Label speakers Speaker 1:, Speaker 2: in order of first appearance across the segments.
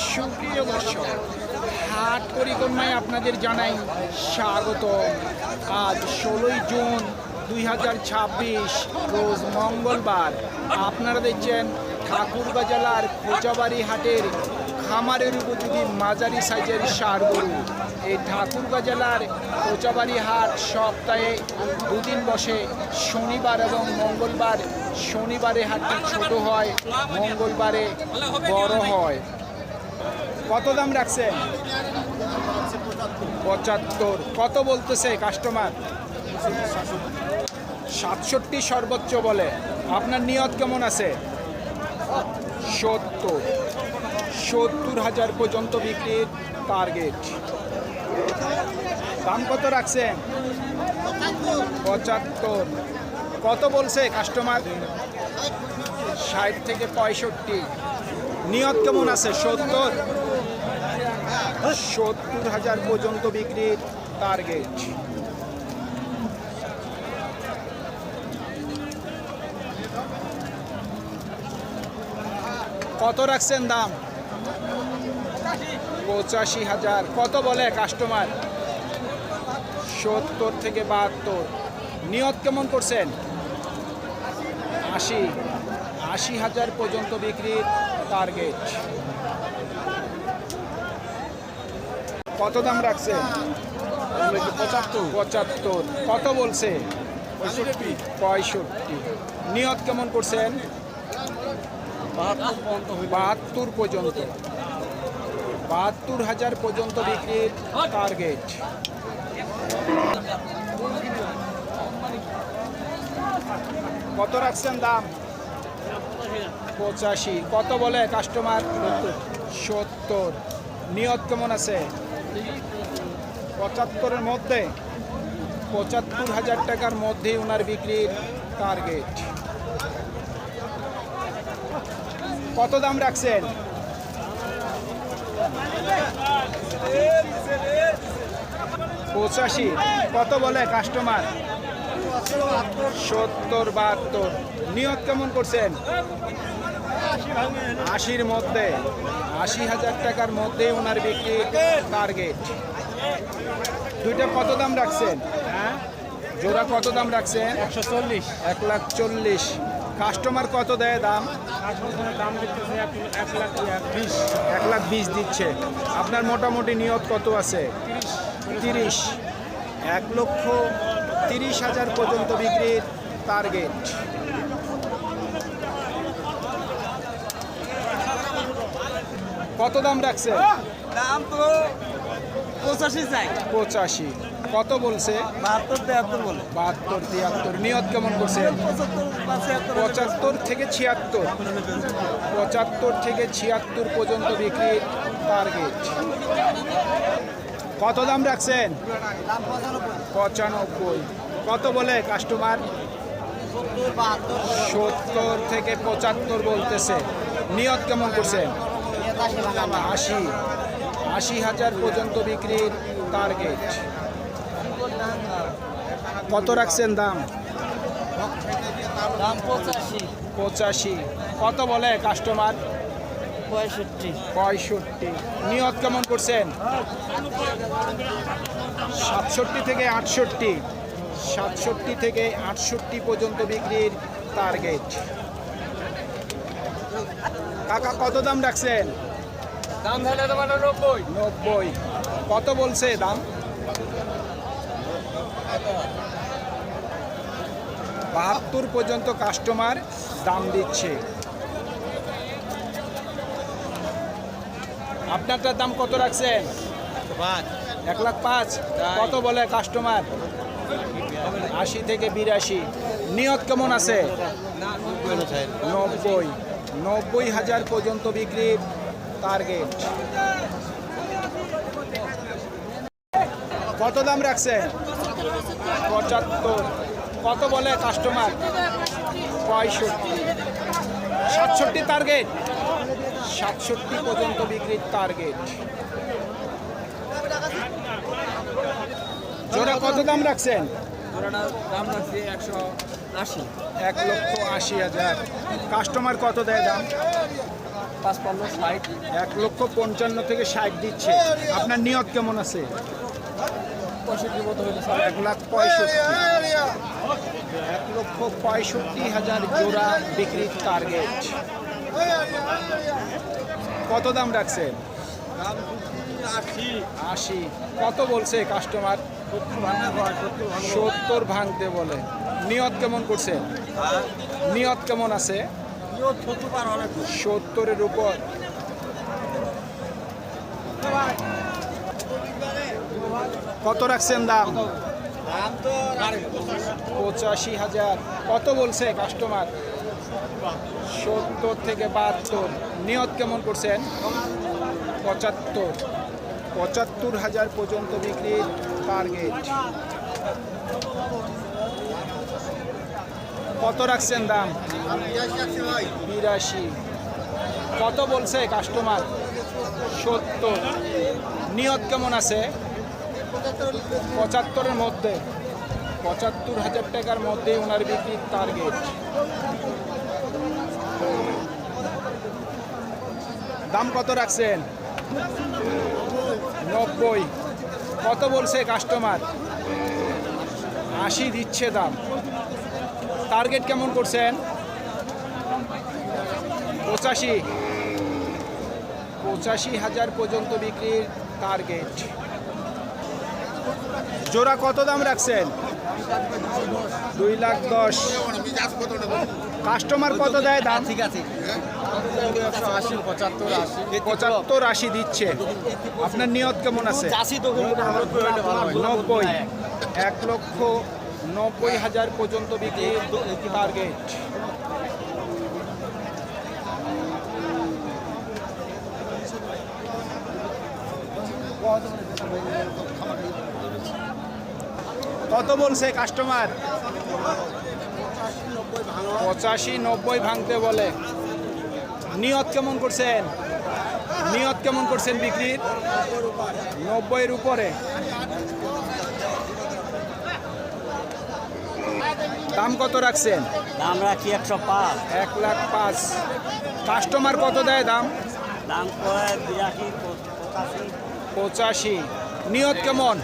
Speaker 1: সুপ্রিয় দর্শক, হাট পরিক্রমায় আপনাদের জানাই স্বাগত। আজ 16ই জুন 2026 রোজ মঙ্গলবার। আপনারা দেখছেন ঠাকুরগাঁ জেলার কোচাবাড়ি হাটের খামারের উপযোগী মাঝারি সাইজের ষাঁড় গরু। এই ঠাকুরগাঁ জেলার কোচাবাড়ি হাট সপ্তাহে দুদিন বসে, শনিবার এবং মঙ্গলবার। শনিবারে হাটটি ছোট হয়, মঙ্গলবারে বড় হয়। কত দাম রাখছেন? 75। কত বলতেছে কাস্টমার? 67 সর্বোচ্চ বলে। আপনার নিয়ত কেমন আছে? 70,000 পর্যন্ত বিক্রির টার্গেট। দাম কত রাখছেন? 75। কত বলছে কাস্টমার? 60 থেকে 65। নিয়ত কেমন আছে? 70,000 পর্যন্ত বিক্রির টার্গেট। কত রাখছেন দাম? 85,000। কত বলে কাস্টমার? 70 থেকে 72। নিয়ত কেমন করছেন? 80,000 পর্যন্ত বিক্রির টার্গেট। কত দাম রাখছেন? 75। কত বলছে? 65। নিয়ত কেমন করছেন? 72 পর্যন্ত। 72,000 পর্যন্ত বিক্রির টার্গেট। কত রাখছেন দাম? 85। কত বলে কাস্টমার? 70। নিয়ত কেমন আছে? 75-এর মধ্যে। 75,000 টাকার মধ্যে ওনার বিক্রির টার্গেট। কত দাম রাখছেন? 85। কত বলে কাস্টমার? 70, 72। নিয়ত কেমন করছেন? 80-র মধ্যে। 80,000 টাকার মধ্যে ওনার বিক্রি টার্গেট। দুইটা কত দাম রাখছেন? জোড়া কত দাম রাখছেন?
Speaker 2: 140।
Speaker 1: 1,40,000। কাস্টমার কত দেয় দাম?
Speaker 2: দাম দিতেছে
Speaker 1: 1,20,000 দিচ্ছে। আপনার মোটামুটি নিয়ত কত আছে? 30। 1,30,000 পর্যন্ত বিক্রির টার্গেট। কত দাম রাখছেন?
Speaker 2: দাম তো 85 চাই।
Speaker 1: 85। কত বলছে?
Speaker 2: 72 বলে।
Speaker 1: 72, 73। নিয়ত কেমন করছেন? 75 থেকে 76। 75 থেকে 76 পর্যন্ত বিক্রির টার্গেট। কত দাম রাখছেন? 95। কত বলে কাস্টমার? 70 থেকে 75 বলতেছে। নিয়ত কেমন করছেন? 80,000 পর্যন্ত বিক্রির টার্গেট। কত রাখছেন দাম? 85। কত বলে কাস্টমার? 65। নিয়ত কেমন করছেন? 67 থেকে 68। 67 থেকে 68 পর্যন্ত বিক্রির টার্গেট। কাকা কত দাম রাখছেন?
Speaker 2: দাম হলে তোমার
Speaker 1: 90। কত বলছে দাম? 72 পর্যন্ত কাস্টমার দাম দিচ্ছে। আপনারটার দাম কত রাখছেন? 1,05,000। কত বলে কাস্টমার? 80 থেকে 82। নিয়ত কেমন আছে? 90,000 পর্যন্ত বিক্রির টার্গেট। কত দাম রাখছেন? 75। কত বলে কাস্টমার? 65। 67 টার্গেট। 67 পর্যন্ত বিক্রির টার্গেট। জোড়া কত দাম রাখছেন?
Speaker 2: দাম রাখছি 180।
Speaker 1: 1,80,000। কাস্টমার কত দেয় দাম?
Speaker 2: 55 60
Speaker 1: 1,55,000 থেকে 60 দিচ্ছে। আপনার নিয়ত কেমন আছে?
Speaker 2: 65 মতো হইলে
Speaker 1: 1,65,000 1,65,000 জোড়া বিক্রির টার্গেট। কত দাম রাখছেন?
Speaker 2: দাম 80
Speaker 1: কত বলছে কাস্টমার? 70 ভাঙতে বলে। নিয়ত কেমন করছেন? নিয়ত কেমন আছে? 70-এর উপর। কত রাখছেন দাম? 85,000। কত বলছে কাস্টমার? 70 থেকে 72। নিয়ত কেমন করছেন? 75,000 পর্যন্ত বিক্রির টার্গেট। কত রাখছেন দাম? 82। কত বলছে কাস্টমার? 70। নিয়ত কেমন আছে? 75-এর মধ্যে। 75,000 টাকার মধ্যে ওনার বিক্রির টার্গেট। দাম কত রাখছেন? 90। কত বলছে কাস্টমার? 80 দিচ্ছে দাম। টার্গেট কেমন করছেন? 85,000 পর্যন্ত বিক্রির টার্গেট। জোড়া কত দাম রাখছেন? 2,10,000। কাস্টমার কত দেয় দাম?
Speaker 2: ঠিক আছে 80 75 80
Speaker 1: 75-80 দিচ্ছে। আপনার নিয়ত কেমন আছে?
Speaker 2: 80 তো কিন্তু
Speaker 1: 90। 1,90,000 পর্যন্ত বিক্রির টার্গেট। কত বলছে কাস্টমার? 85-90 ভাঙতে বলে। নিয়ত কেমন করছেন? নিয়ত কেমন করছেন বিক্রির? 90-এর উপরে। দাম কত রাখছেন?
Speaker 2: দাম রাখি 105
Speaker 1: 1,05,000। কাস্টমার কত দেয় দাম?
Speaker 2: দাম কয় 82
Speaker 1: 85। নিয়ত কেমন?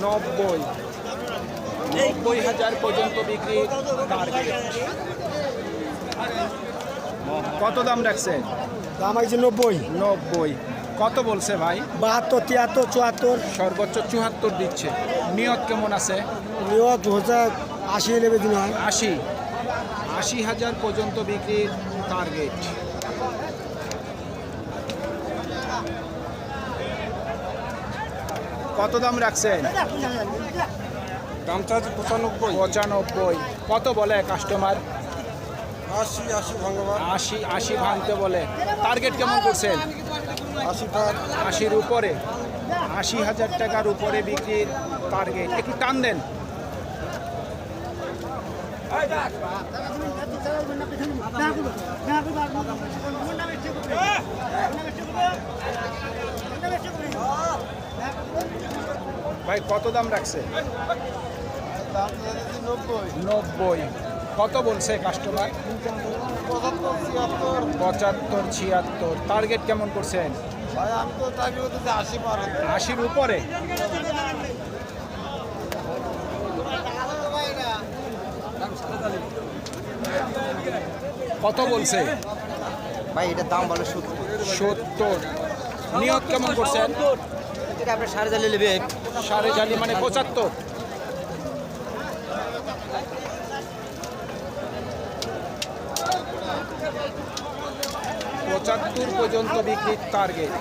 Speaker 1: 90,000 পর্যন্ত বিক্রি টার্গেট। কত দাম রাখছেন?
Speaker 3: দাম আছে 90
Speaker 1: 90। কত বলছে ভাই?
Speaker 3: 72 73 74
Speaker 1: সর্বোচ্চ 74 দিচ্ছে। নিয়ত কেমন আছে?
Speaker 3: নিয়ত হচ্ছে 80 নেবে দিন হয়
Speaker 1: 80,000 পর্যন্ত বিক্রির টার্গেট। কত দাম রাখছেন?
Speaker 3: দামটা আছে 95
Speaker 1: 95। কত বলে কাস্টমার?
Speaker 3: 80 ভাঙবা
Speaker 1: 80 ভাঙতে বলে। টার্গেট কেমন করছেন? 80-র উপরে। 80,000 টাকার উপরে বিক্রির টার্গেট। একটু টান দেন। ভাই কত দাম রাখছে? 90। কত বলছে কাস্টমার? 75-76। টার্গেট কেমন করছেন?
Speaker 3: ভাই আমি তো টার্গেট করতেছি 80 পার
Speaker 1: 80-র উপরে। কত বলছে?
Speaker 2: ভাই এটা দাম বলে
Speaker 1: 70। নিয়ত কেমন করছেন?
Speaker 2: এটা আপনি 4.5 নেবে
Speaker 1: 4.5 মানে 75। পর্যন্ত বিক্রির টার্গেট।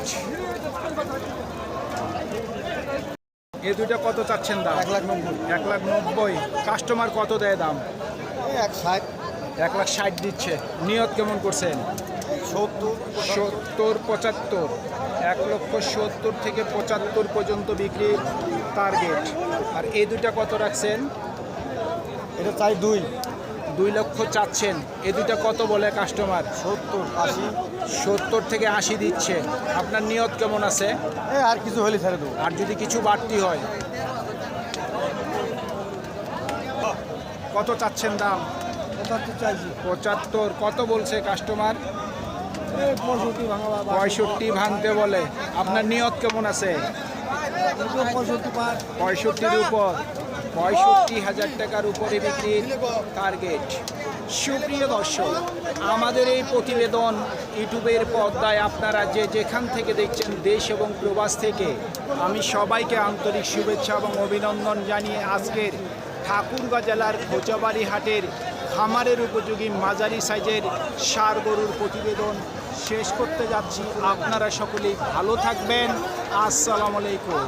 Speaker 1: এই দুইটা কত চাচ্ছেন দাম? 1,90,000। কাস্টমার কত দেয় দাম?
Speaker 3: 160
Speaker 1: 1,60,000 দিচ্ছে। নিয়ত কেমন করছেন?
Speaker 3: 70
Speaker 1: 70-75। 1,70,000 থেকে 75 পর্যন্ত বিক্রির টার্গেট। আর এই দুইটা কত রাখছেন?
Speaker 3: এটা চাই
Speaker 1: 2 লক্ষ চাচ্ছেন। এই দুইটা কত বলে কাস্টমার?
Speaker 3: 70 80
Speaker 1: 70 থেকে 80 দিচ্ছে। আপনার নিয়ত কেমন আছে?
Speaker 3: আর কিছু হলে ছেড়ে দেবো
Speaker 1: আর যদি কিছু বাড়তি হয়? কত চাচ্ছেন দাম?
Speaker 3: 75 চাইছি
Speaker 1: 75। কত বলছে কাস্টমার? 65 ভাঙতে বলে। আপনার নিয়ত কেমন আছে? 65-র উপর, 65,000 টাকার উপরে বিক্রির টার্গেট। সুপ্রিয় দর্শক, আমাদের এই প্রতিবেদন ইউটিউবের পর্দায় আপনারা যেখান থেকে দেখছেন, দেশ এবং প্রবাস থেকে, আমি সবাইকে আন্তরিক শুভেচ্ছা এবং অভিনন্দন জানিয়ে আজকের ঠাকুরগাঁ জেলার খোঁচাবাড়ি হাটের খামারের উপযোগী মাঝারি সাইজের ষাঁড় গরুর প্রতিবেদন শেষ করতে যাচ্ছি। আপনারা সকলেই ভালো থাকবেন। আসসালামু আলাইকুম।